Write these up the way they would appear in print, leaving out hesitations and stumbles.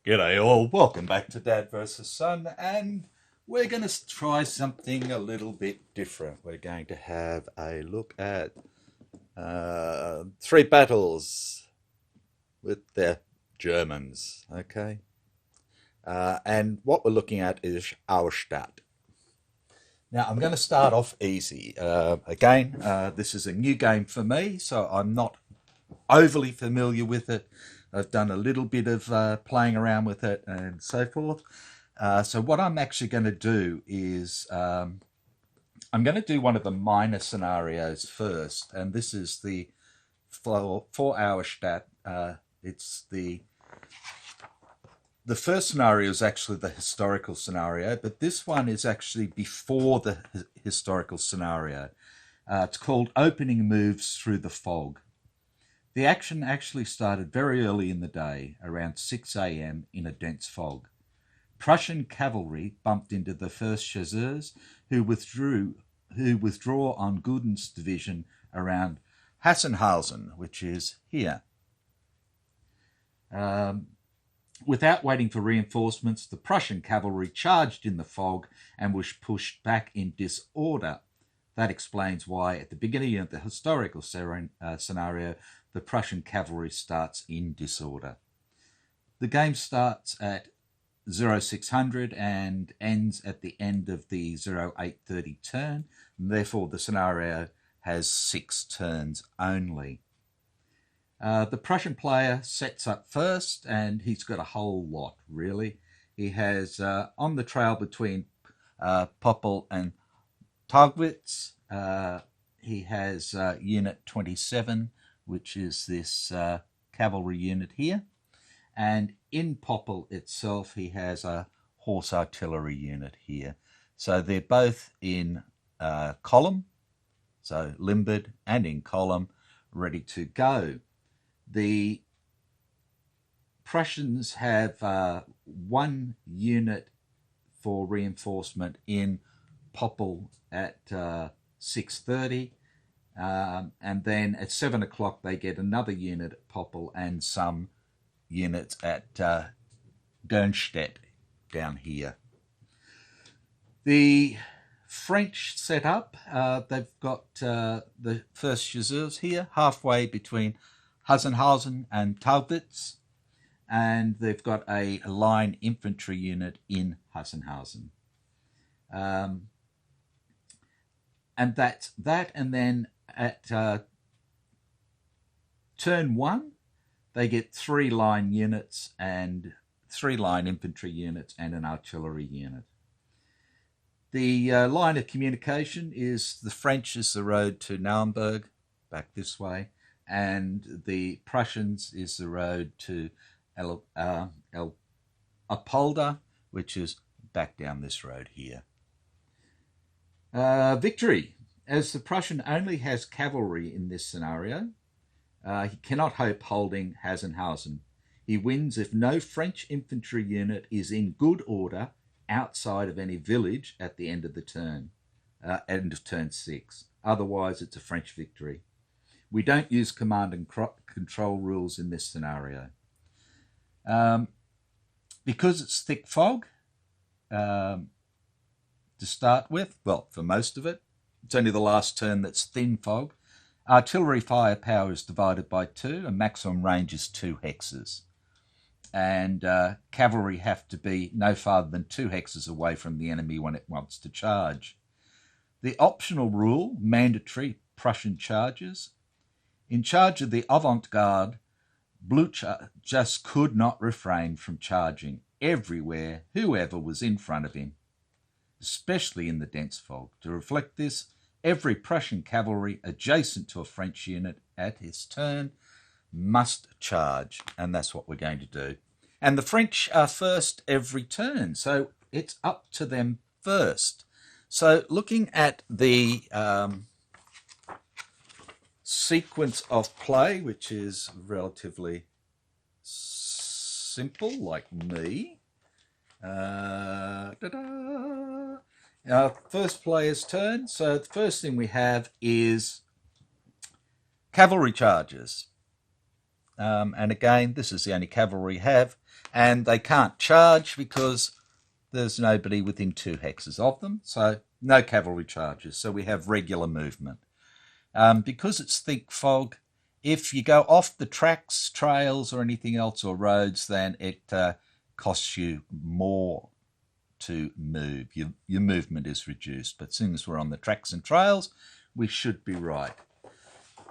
G'day all, welcome back to Dad vs Son, and we're going to try something a little bit different. We're going to have a look at 3 battles with the Germans, okay? And what we're looking at is Auerstadt. Now, I'm going to start off easy. Again, this is a new game for me, so I'm not overly familiar with it. I've done a little bit of playing around with it and so forth. So what I'm actually going to do is I'm going to do one of the minor scenarios first, and this is the for Auerstadt. It's the first scenario is actually the historical scenario, but this one is actually before the historical scenario. It's called Opening Moves Through the Fog. The action actually started very early in the day, around 6 a.m. in a dense fog. Prussian cavalry bumped into the 1st Chasseurs, who withdraw on Gudon's division around Hassenhausen, which is here. Without waiting for reinforcements, the Prussian cavalry charged in the fog and was pushed back in disorder. That explains why, at the beginning of the historical scenario, the Prussian cavalry starts in disorder. The game starts at 0600 and ends at the end of the 0830 turn, and therefore the scenario has 6 turns only. The Prussian player sets up first, and he's got a whole lot, really. He has, on the trail between Poppel and Taugwitz, he has Unit 27, which is this cavalry unit here. And in Poppel itself, he has a horse artillery unit here. So they're both in column, so limbered and in column, ready to go. The Prussians have 1 unit for reinforcement in Poppel at 6:30. And then at 7 o'clock they get another unit at Poppel and some units at Gernstedt down here. The French set up. They've got the 1st Chasseurs here, halfway between Hassenhausen and Taugwitz, and they've got a line infantry unit in Hassenhausen. And that's that, and then at turn 1, they get 3 line units and 3 line infantry units and an artillery unit. The line of communication is the French is the road to Naumburg, back this way, and the Prussians is the road to Apolda, which is back down this road here. Victory. As the Prussian only has cavalry in this scenario, he cannot hope holding Hassenhausen. He wins if no French infantry unit is in good order outside of any village at the end of the turn, end of turn 6. Otherwise, it's a French victory. We don't use command and control rules in this scenario. Because it's thick fog, to start with, well, for most of it, it's only the last turn that's thin fog. Artillery firepower is divided by 2, and maximum range is 2 hexes. And cavalry have to be no farther than 2 hexes away from the enemy when it wants to charge. The optional rule, mandatory Prussian charges. In charge of the avant-garde, Blücher just could not refrain from charging everywhere, whoever was in front of him, especially in the dense fog. To reflect this, every Prussian cavalry adjacent to a French unit at his turn must charge, and that's what we're going to do. And the French are first every turn, so it's up to them first. So looking at the sequence of play, which is relatively simple, like me. Our first player's turn. So the first thing we have is Cavalry Charges. And again, this is the only cavalry have, and they can't charge because there's nobody within 2 hexes of them, so no cavalry charges. So we have regular movement. Because it's thick fog, if you go off the tracks, trails, or anything else, or roads, then it costs you more to move. Your movement is reduced, but as soon as we're on the tracks and trails, we should be right.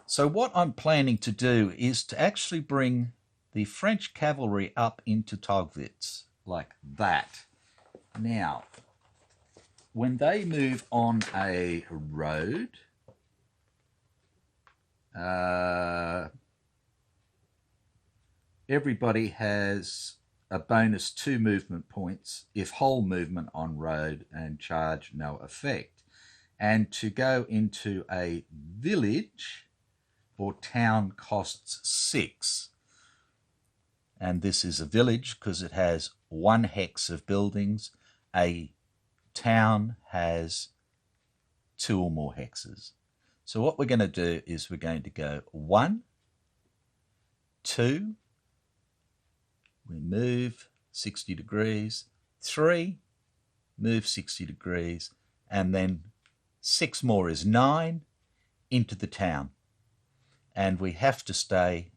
So what I'm planning to do is to actually bring the French cavalry up into Tauwitz, like that. Now, when they move on a road, everybody has a bonus 2 movement points if whole movement on road and charge no effect. And to go into a village or town costs 6. And this is a village because it has 1 hex of buildings. A town has 2 or more hexes. So what we're going to do is we're going to go 1, 2, we move 60 degrees, 3, move 60 degrees, and then 6 more is 9 into the town. And we have to stay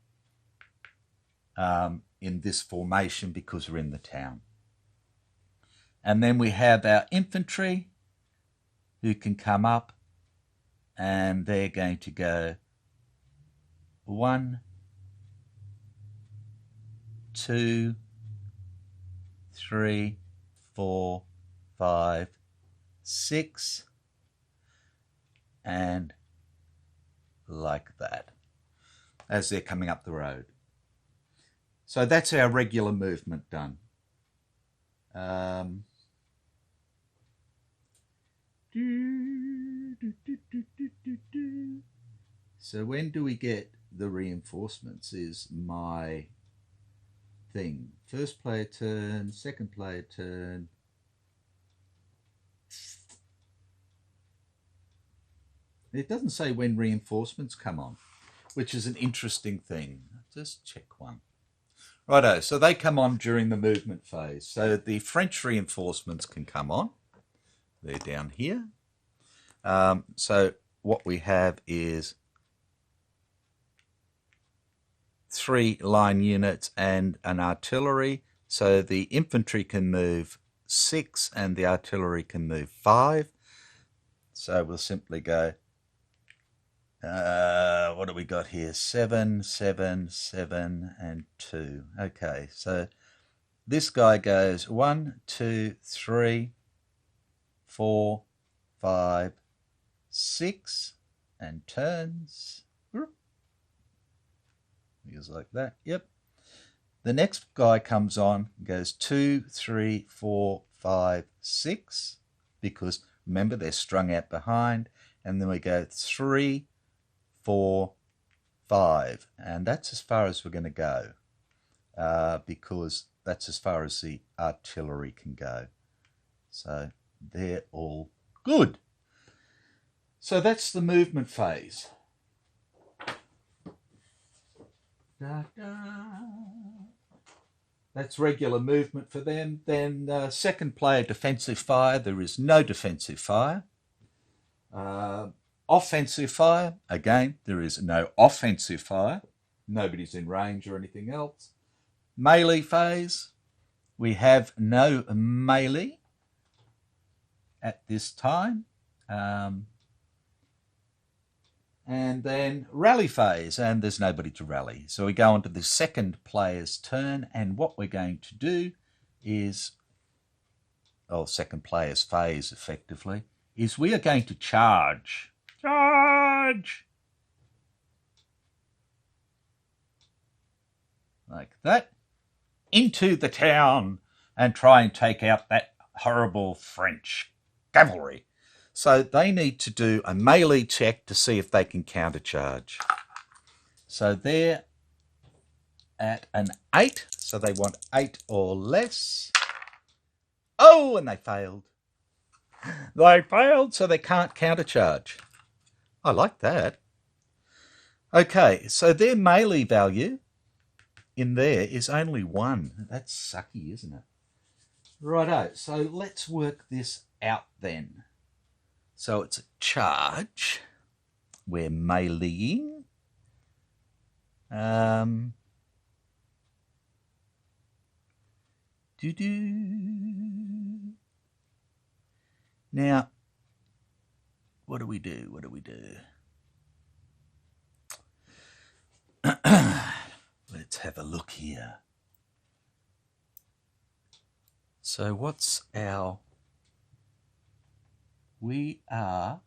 in this formation because we're in the town. And then we have our infantry who can come up, and they're going to go 1, 2, 3, 4, 5, 6, and like that, as they're coming up the road. So that's our regular movement done. So when do we get the reinforcements is my thing. First player turn, second player turn. It doesn't say when reinforcements come on, which is an interesting thing. Just check one. Righto, so they come on during the movement phase. So the French reinforcements can come on. They're down here. So what we have is 3 line units and an artillery. So the infantry can move 6 and the artillery can move 5. So we'll simply go, what do we got here? 7, 7, 7, and 2. Okay, so this guy goes 1, 2, 3, 4, 5, 6, and turns. Goes like that. Yep. The next guy comes on, goes 2, 3, 4, 5, 6, because remember they're strung out behind, and then we go 3, 4, 5, and that's as far as we're going to go, because that's as far as the artillery can go. So they're all good. So that's the movement phase. That's regular movement for them. Then second player, defensive fire. There is no defensive fire. Offensive fire. Again, there is no offensive fire. Nobody's in range or anything else. Melee phase. We have no melee at this time. And then rally phase, and there's nobody to rally. So we go on to the second player's turn, and what we're going to do is, second player's phase effectively, is we are going to charge. Charge! Like that. into the town and try and take out that horrible French cavalry. So they need to do a melee check to see if they can countercharge. So they're at an 8, so they want 8 or less. Oh, and they failed. They failed, so they can't countercharge. I like that. Okay, so their melee value in there is only 1. That's sucky, isn't it? Righto, so let's work this out then. So it's a charge. We're meleeing. Now, what do we do? What do we do? Let's have a look here. So what's our... We are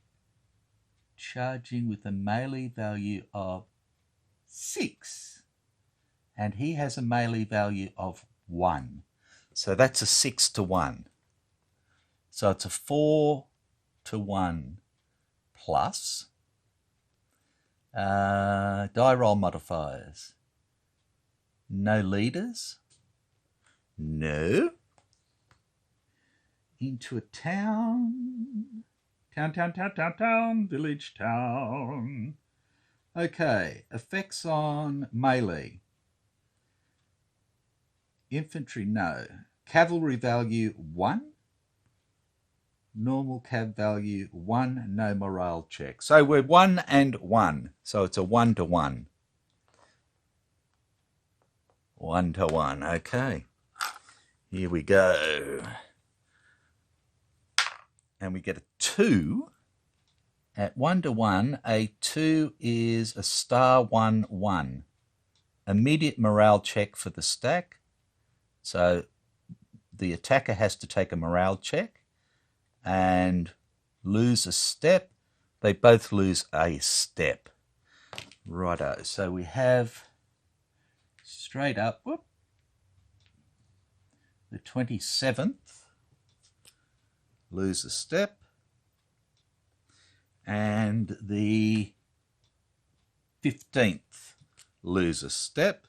charging with a melee value of 6. And he has a melee value of 1. So that's a 6 to 1. So it's a 4 to 1 plus die roll modifiers. No leaders. No. Into a town. Town, village, town. Okay, effects on melee. Infantry, no. Cavalry value 1. Normal cav value 1, no morale check. So we're 1 and 1. So it's a 1 to 1. 1 to 1, okay. Here we go. And we get a 2. At 1 to 1, a 2 is a star 1, 1. Immediate morale check for the stack. So the attacker has to take a morale check and lose a step. They both lose a step. Righto, so we have straight up, whoop, the 27th, lose a step, and the 15th, lose a step,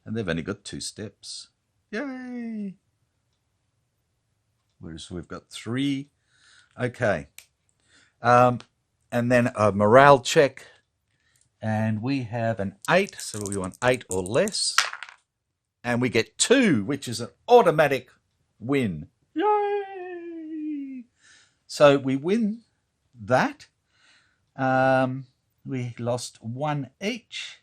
and they've only got 2 steps. Yay! Whereas we've got 3. Okay. And then a morale check. And we have an 8, so we want 8 or less. And we get 2, which is an automatic win. Yay! So we win that. We lost 1 each.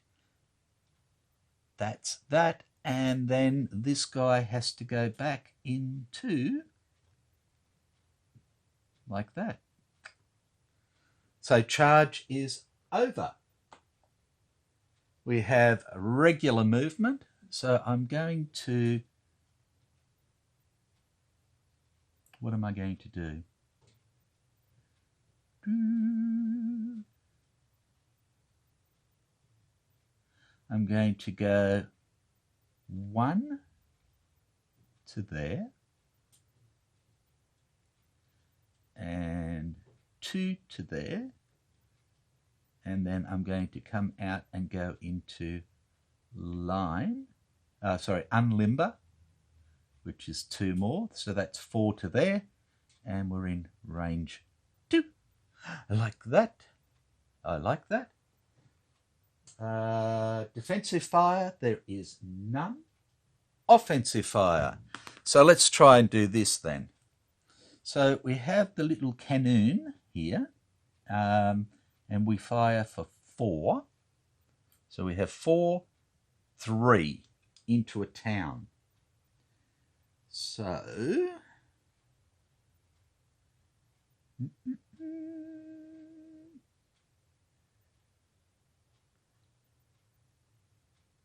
That's that. And then this guy has to go back into like that. So charge is over. We have a regular movement. So I'm going to, what am I going to do? I'm going to go 1 to there and 2 to there, and then I'm going to come out and go into unlimber, which is 2 more, so that's 4 to there, and we're in range 2. I like that. I like that. Defensive fire, there is none. Offensive fire. So let's try and do this then. So we have the little cannon here, and we fire for 4. So we have 4, 3 into a town. So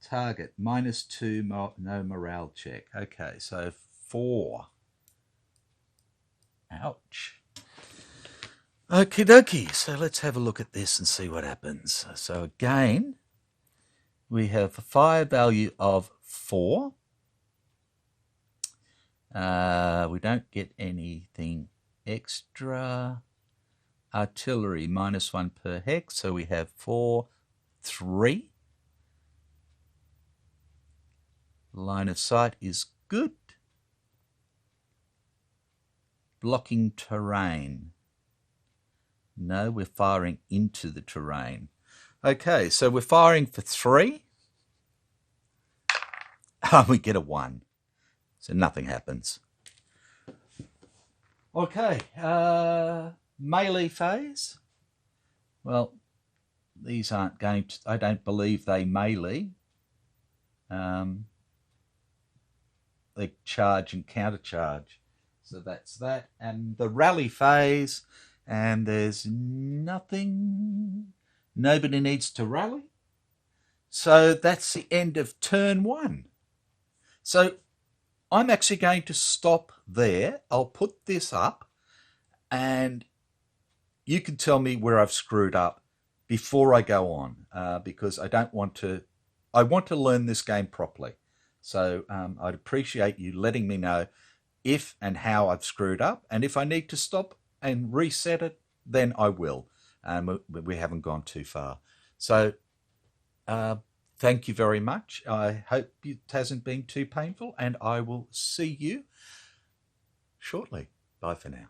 target -2, no morale check. Okay, so 4. Ouch. Okie dokie, so let's have a look at this and see what happens. So again, we have a fire value of 4. We don't get anything extra. Artillery, -1 per hex, so we have 4, 3. Line of sight is good. Blocking terrain. No, we're firing into the terrain. Okay, so we're firing for 3. Oh, we get a 1. So nothing happens. Okay, melee phase. Well, these aren't going to, I don't believe they melee. They charge and countercharge. So that's that. And the rally phase, and there's nothing. Nobody needs to rally. So that's the end of turn 1. So I'm actually going to stop there. I'll put this up and you can tell me where I've screwed up before I go on, because I don't want to, I want to learn this game properly. So I'd appreciate you letting me know if and how I've screwed up, and if I need to stop and reset it, then I will. We haven't gone too far. So thank you very much. I hope it hasn't been too painful, and I will see you shortly. Bye for now.